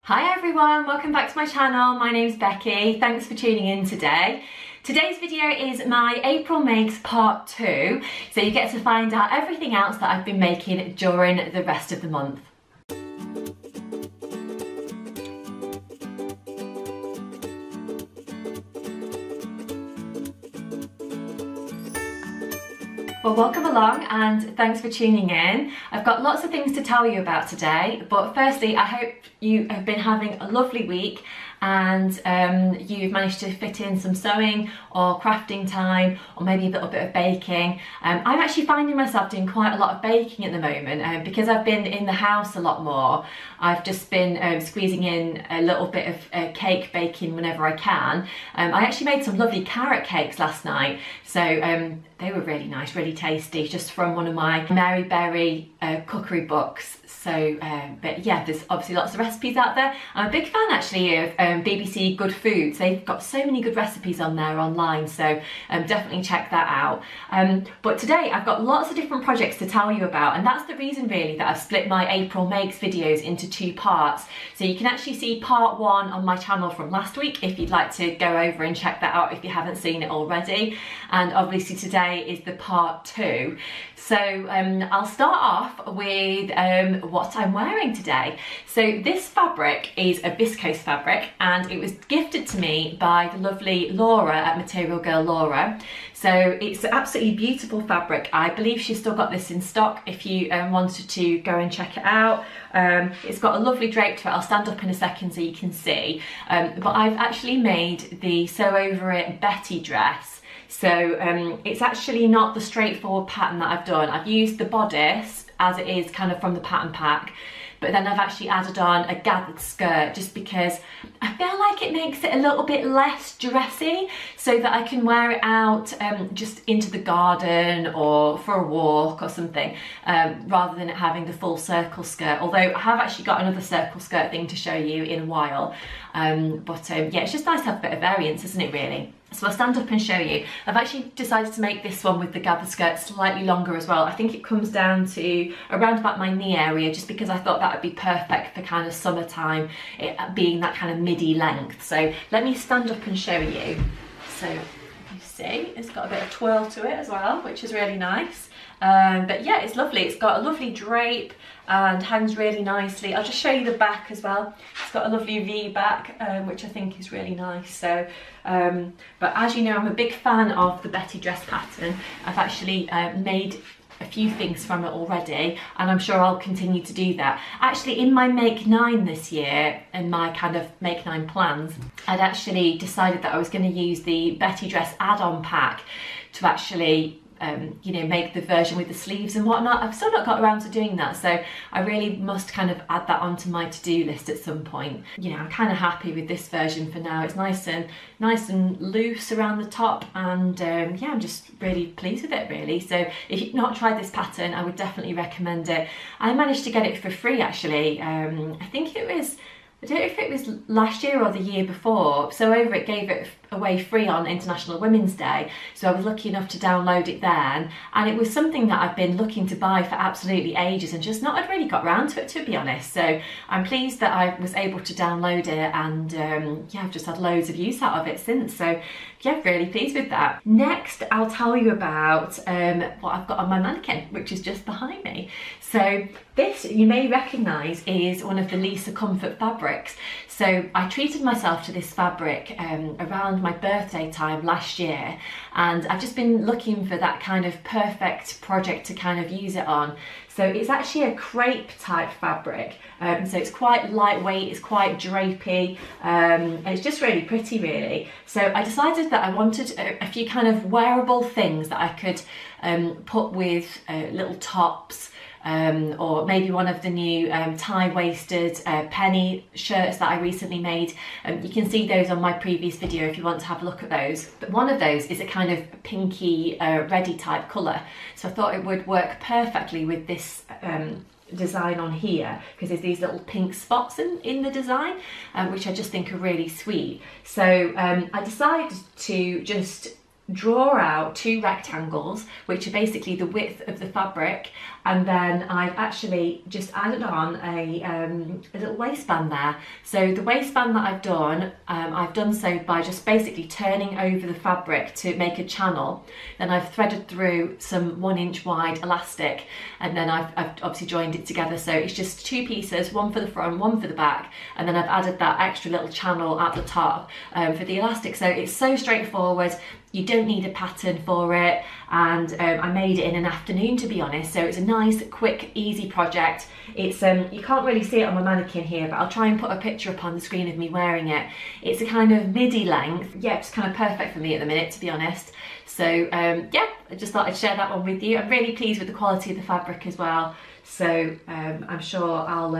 Hi everyone, welcome back to my channel. My name's Becky. Thanks for tuning in today. Today's video is my April makes part 2, so you get to find out everything else that I've been making during the rest of the month. Well, welcome along and thanks for tuning in. I've got lots of things to tell you about today, but firstly, I hope you have been having a lovely week and you've managed to fit in some sewing or crafting time or maybe a little bit of baking. I'm actually finding myself doing quite a lot of baking at the moment because I've been in the house a lot more. I've just been squeezing in a little bit of cake baking whenever I can. I actually made some lovely carrot cakes last night, so they were really nice, really tasty, just from one of my Mary Berry cookery books. So, but yeah, there's obviously lots of recipes out there. I'm a big fan actually of BBC Good Foods. They've got so many good recipes on there online, so definitely check that out. But today I've got lots of different projects to tell you about, and that's the reason really that I've split my April Makes videos into 2 parts. So you can actually see part 1 on my channel from last week if you'd like to go over and check that out if you haven't seen it already. And obviously today is the part 2. So I'll start off with what I'm wearing today. So this fabric is a viscose fabric and it was gifted to me by the lovely Laura at Material Girl Laura. So it's an absolutely beautiful fabric. I believe she's still got this in stock if you wanted to go and check it out. It's got a lovely drape to it. I'll stand up in a second so you can see. But I've actually made the Sew Over It Betty dress. So it's actually not the straightforward pattern that I've done. I've used the bodice as it is kind of from the pattern pack, but then I've actually added on a gathered skirt just because I feel like it makes it a little bit less dressy so that I can wear it out just into the garden or for a walk or something, rather than it having the full circle skirt. Although I have actually got another circle skirt thing to show you in a while. Yeah, it's just nice to have a bit of variance, isn't it really? So I'll stand up and show you. I've actually decided to make this one with the gathered skirt slightly longer as well. I think it comes down to around about my knee area just because I thought that would be perfect for kind of summertime, it being that kind of midi length. So let me stand up and show you. So you see, it's got a bit of twirl to it as well, which is really nice. But yeah, it's lovely. It's got a lovely drape and hangs really nicely. I'll just show you the back as well. It's got a lovely V back, which I think is really nice. So, but as you know, I'm a big fan of the Betty dress pattern. I've actually made a few things from it already, and I'm sure I'll continue to do that. Actually, in my Make 9 this year, and my kind of Make 9 plans, I'd actually decided that I was going to use the Betty dress add-on pack to actually you know, make the version with the sleeves and whatnot. I've still not got around to doing that, so I really must kind of add that onto my to-do list at some point. You know, I'm kind of happy with this version for now. It's nice and loose around the top, and yeah, I'm just really pleased with it really. So if you've not tried this pattern, I would definitely recommend it. I managed to get it for free actually. I think it was, I don't know if it was last year or the year before. Sew Over It gave it away free on International Women's Day, so I was lucky enough to download it then, and it was something that I've been looking to buy for absolutely ages and just not had really got round to it, to be honest. So I'm pleased that I was able to download it, and yeah, I've just had loads of use out of it since. So yeah, really pleased with that. Next, I'll tell you about what I've got on my mannequin, which is just behind me. So this, you may recognise, is one of the Lisa Comfort fabrics. So I treated myself to this fabric around my birthday time last year, and I've just been looking for that kind of perfect project to kind of use it on. So it's actually a crepe type fabric, so it's quite lightweight, it's quite drapey, and it's just really pretty really. So I decided that I wanted a few kind of wearable things that I could put with little tops, or maybe one of the new tie-waisted penny shirts that I recently made. You can see those on my previous video if you want to have a look at those. But one of those is a kind of pinky reddy type colour, so I thought it would work perfectly with this design on here, because there's these little pink spots in the design, which I just think are really sweet. So I decided to just draw out 2 rectangles, which are basically the width of the fabric, and then I've actually just added on a little waistband there. So the waistband that I've done so by just basically turning over the fabric to make a channel. Then I've threaded through some 1 inch wide elastic, and then I've obviously joined it together. So it's just 2 pieces, one for the front, one for the back, and then I've added that extra little channel at the top for the elastic. So it's so straightforward. You don't need a pattern for it, and I made it in an afternoon, to be honest, so it's a nice, quick, easy project. It's you can't really see it on my mannequin here, but I'll try and put a picture up on the screen of me wearing it. It's a kind of midi length. Yeah, it's kind of perfect for me at the minute, to be honest. So yeah, I just thought I'd share that one with you. I'm really pleased with the quality of the fabric as well, so I'm sure I'll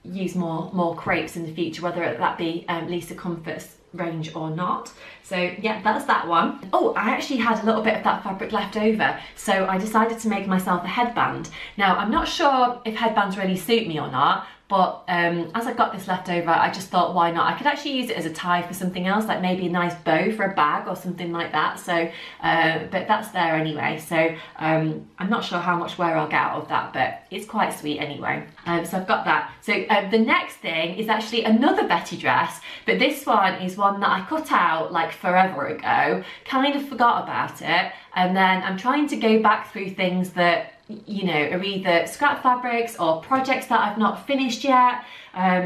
use more crepes in the future, whether that be Lisa Comfort's range or not. So yeah, that's that one. Oh, I actually had a little bit of that fabric left over, so I decided to make myself a headband. Now, I'm not sure if headbands really suit me or not, but as I got this left over, I just thought, why not? I could actually use it as a tie for something else, like maybe a nice bow for a bag or something like that. So, but that's there anyway. So I'm not sure how much wear I'll get out of that, but it's quite sweet anyway. So I've got that. So the next thing is actually another Betty dress, but this one is one that I cut out like forever ago, kind of forgot about it. And then I'm trying to go back through things that, you know, are either scrap fabrics or projects that I've not finished yet,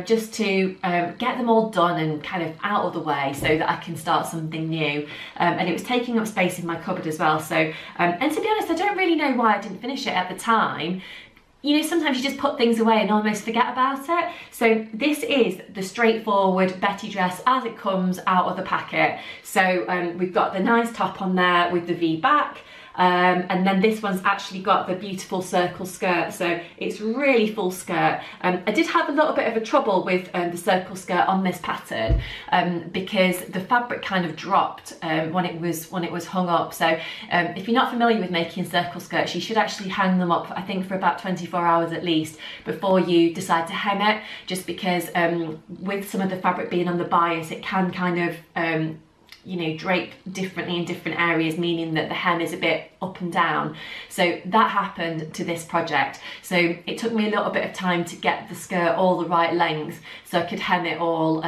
just to get them all done and kind of out of the way so that I can start something new. And it was taking up space in my cupboard as well. So, and to be honest, I don't really know why I didn't finish it at the time. You know, sometimes you just put things away and almost forget about it. So this is the straightforward Betty dress as it comes out of the packet. So we've got the nice top on there with the V back. And then this one's actually got the beautiful circle skirt, so it's really full skirt. I did have a little bit of a trouble with the circle skirt on this pattern because the fabric kind of dropped when it was hung up. So if you're not familiar with making circle skirts, you should actually hang them up, I think, for about 24 hours at least before you decide to hem it, just because with some of the fabric being on the bias, it can kind of you know, drape differently in different areas, meaning that the hem is a bit up and down. So that happened to this project. So it took me a little bit of time to get the skirt all the right length so I could hem it all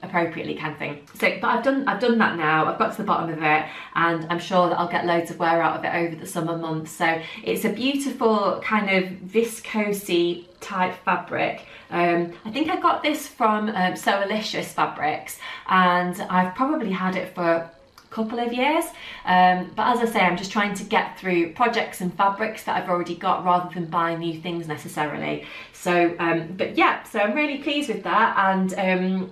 appropriately, kind of thing. So, but I've done that now. I've got to the bottom of it, and I'm sure that I'll get loads of wear out of it over the summer months. So it's a beautiful kind of viscosy type fabric. I think I got this from Sewalious fabrics, and I've probably had it for a couple of years, but as I say, I'm just trying to get through projects and fabrics that I've already got rather than buying new things necessarily. So but yeah, so I'm really pleased with that, and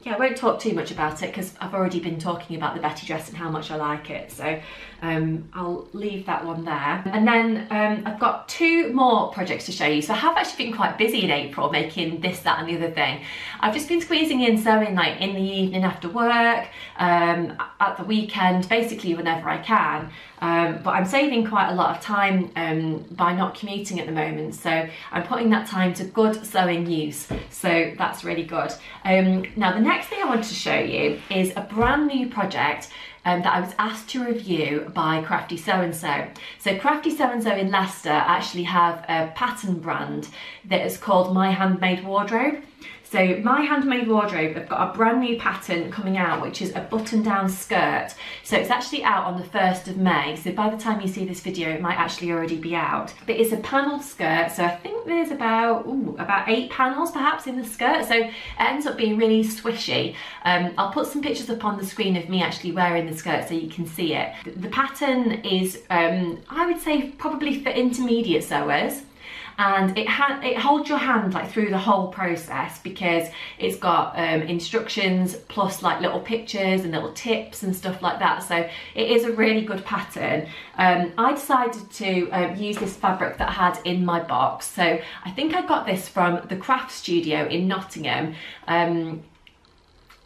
yeah, I won't talk too much about it because I've already been talking about the Betty dress and how much I like it, so I'll leave that one there. And then I've got 2 more projects to show you. So I have actually been quite busy in April making this, that and the other thing. I've just been squeezing in sewing like in the evening after work, at the weekend, basically whenever I can. But I'm saving quite a lot of time by not commuting at the moment, so I'm putting that time to good sewing use, so that's really good. Now the next thing I want to show you is a brand new project that I was asked to review by Crafty So and So. So Crafty So and So in Leicester actually have a pattern brand that is called My Handmade Wardrobe. So My Handmade Wardrobe have got a brand new pattern coming out, which is a button-down skirt. So it's actually out on the 1st of May. So by the time you see this video, it might actually already be out. But it's a panelled skirt. So I think there's about 8 panels perhaps in the skirt. So it ends up being really swishy. I'll put some pictures up on the screen of me actually wearing the skirt so you can see it. The pattern is, I would say, probably for intermediate sewers. And it holds your hand like through the whole process because it's got instructions plus like little pictures and little tips and stuff like that. So it is a really good pattern. I decided to use this fabric that I had in my box. So I think I got this from the craft studio in Nottingham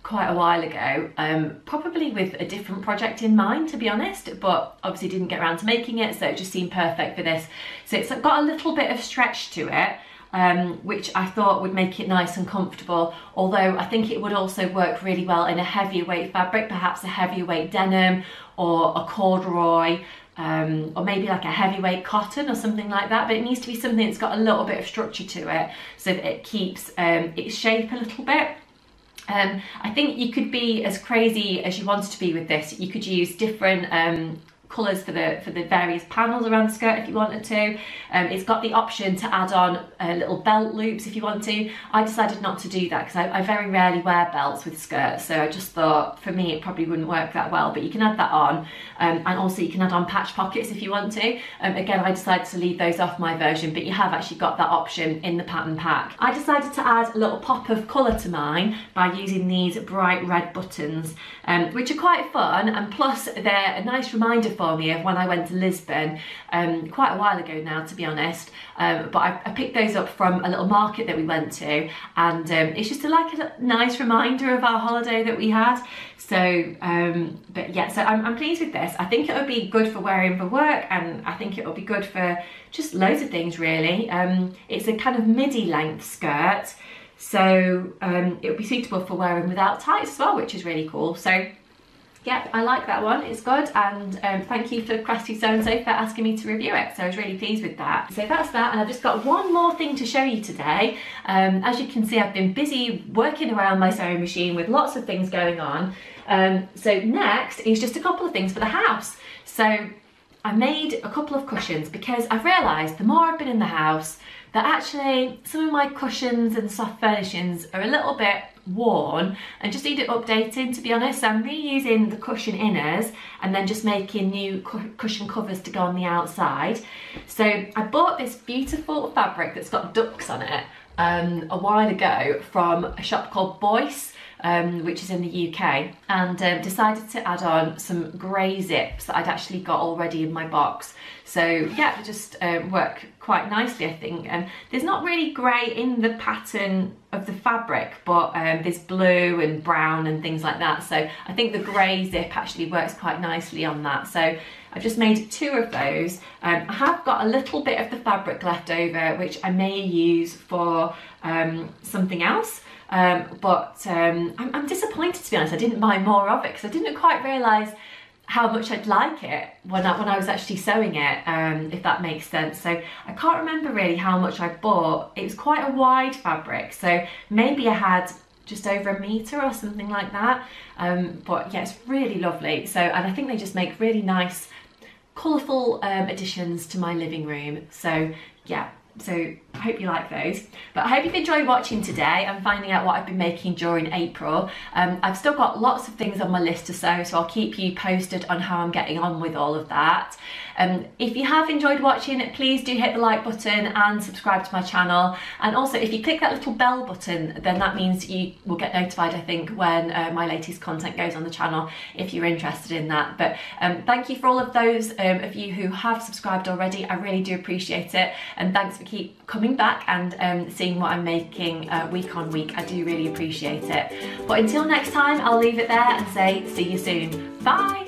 quite a while ago, probably with a different project in mind, to be honest, but obviously didn't get around to making it, so it just seemed perfect for this. So it's got a little bit of stretch to it, which I thought would make it nice and comfortable, although I think it would also work really well in a heavier weight fabric, perhaps a heavier weight denim or a corduroy. or maybe like a heavyweight cotton or something like that, but it needs to be something that's got a little bit of structure to it so that it keeps its shape a little bit. I think you could be as crazy as you wanted to be with this. You could use different colours for the various panels around the skirt if you wanted to. It's got the option to add on little belt loops if you want to. I decided not to do that because I very rarely wear belts with skirts, so I just thought for me it probably wouldn't work that well, but you can add that on. And also you can add on patch pockets if you want to. Again, I decided to leave those off my version, but you have actually got that option in the pattern pack. I decided to add a little pop of colour to mine by using these bright red buttons, which are quite fun, and plus they're a nice reminder for me of when I went to Lisbon quite a while ago now, to be honest, but I picked those up from a little market that we went to, and it's just like a nice reminder of our holiday that we had. So but yeah, so I'm pleased with this. I think it would be good for wearing for work, and I think it will be good for just loads of things really. It's a kind of midi length skirt, so it would be suitable for wearing without tights as well, which is really cool. So yeah, I like that one, it's good, and thank you for Crusty So-and-so for asking me to review it, so I was really pleased with that. So that's that, and I've just got one more thing to show you today. As you can see, I've been busy working around my sewing machine with lots of things going on. So next is just a couple of things for the house. So I made a couple of cushions because I've realised the more I've been in the house that actually some of my cushions and soft furnishings are a little bit worn and just need it updating, to be honest. So I'm reusing the cushion inners and then just making new cushion covers to go on the outside. So I bought this beautiful fabric that's got ducks on it a while ago from a shop called Boyce, which is in the UK, and decided to add on some grey zips that I'd actually got already in my box. So yeah, it just work quite nicely, I think. And there's not really grey in the pattern of the fabric, but there's blue and brown and things like that. So I think the grey zip actually works quite nicely on that. So I've just made 2 of those. I have got a little bit of the fabric left over, which I may use for something else. But I'm disappointed, to be honest. I didn't buy more of it because I didn't quite realise how much I'd like it when I was actually sewing it, if that makes sense. So I can't remember really how much I bought. It was quite a wide fabric, so maybe I had just over 1 metre or something like that. But yeah, it's really lovely. So, and I think they just make really nice, colourful additions to my living room. So yeah. So I hope you like those. But I hope you've enjoyed watching today and finding out what I've been making during April. I've still got lots of things on my list to sew, so I'll keep you posted on how I'm getting on with all of that. If you have enjoyed watching, please do hit the like button and subscribe to my channel. And also, if you click that little bell button, then that means you will get notified, I think, when my latest content goes on the channel, if you're interested in that. But thank you for all of those of you who have subscribed already. I really do appreciate it. And thanks for keep coming back and seeing what I'm making week on week. I do really appreciate it. But until next time, I'll leave it there and say see you soon. Bye!